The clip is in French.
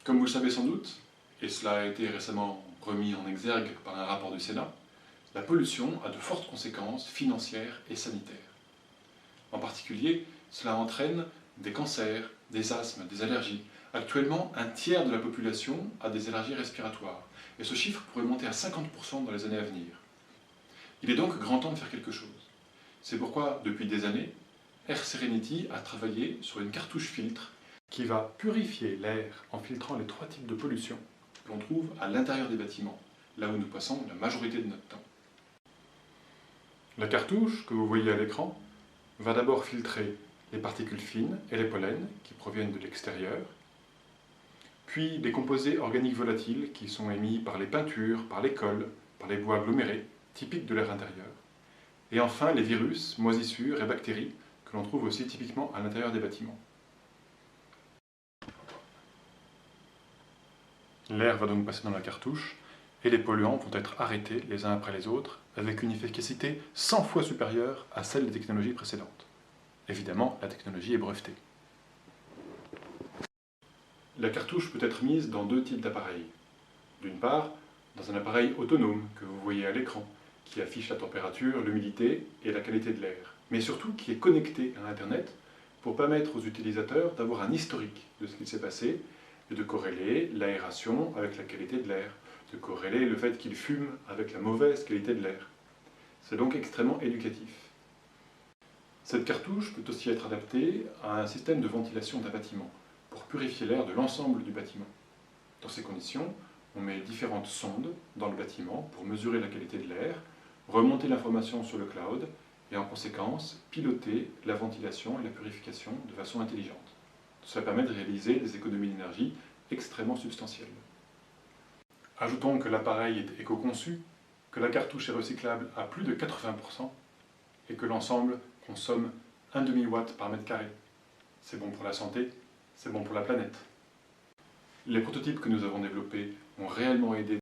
Comme vous le savez sans doute, et cela a été récemment remis en exergue par un rapport du Sénat, la pollution a de fortes conséquences financières et sanitaires. En particulier, cela entraîne des cancers, des asthmes, des allergies. Actuellement, un tiers de la population a des allergies respiratoires, et ce chiffre pourrait monter à 50% dans les années à venir. Il est donc grand temps de faire quelque chose. C'est pourquoi, depuis des années, Air Serenity a travaillé sur une cartouche filtre qui va purifier l'air en filtrant les 3 types de pollution que l'on trouve à l'intérieur des bâtiments, là où nous passons la majorité de notre temps. La cartouche, que vous voyez à l'écran, va d'abord filtrer les particules fines et les pollens qui proviennent de l'extérieur, puis les composés organiques volatiles qui sont émis par les peintures, par les cols, par les bois agglomérés, typiques de l'air intérieur, et enfin les virus, moisissures et bactéries que l'on trouve aussi typiquement à l'intérieur des bâtiments. L'air va donc passer dans la cartouche et les polluants vont être arrêtés les uns après les autres avec une efficacité 100 fois supérieure à celle des technologies précédentes. Évidemment, la technologie est brevetée. La cartouche peut être mise dans 2 types d'appareils. D'une part, dans un appareil autonome que vous voyez à l'écran, qui affiche la température, l'humidité et la qualité de l'air, mais surtout qui est connecté à Internet pour permettre aux utilisateurs d'avoir un historique de ce qu'il s'est passé et de corréler l'aération avec la qualité de l'air, de corréler le fait qu'il fume avec la mauvaise qualité de l'air. C'est donc extrêmement éducatif. Cette cartouche peut aussi être adaptée à un système de ventilation d'un bâtiment, pour purifier l'air de l'ensemble du bâtiment. Dans ces conditions, on met différentes sondes dans le bâtiment pour mesurer la qualité de l'air, remonter l'information sur le cloud et en conséquence piloter la ventilation et la purification de façon intelligente. Cela permet de réaliser des économies d'énergie extrêmement substantielles. Ajoutons que l'appareil est éco-conçu, que la cartouche est recyclable à plus de 80% et que l'ensemble consomme 1 demi-watt par mètre carré. C'est bon pour la santé, c'est bon pour la planète. Les prototypes que nous avons développés ont réellement aidé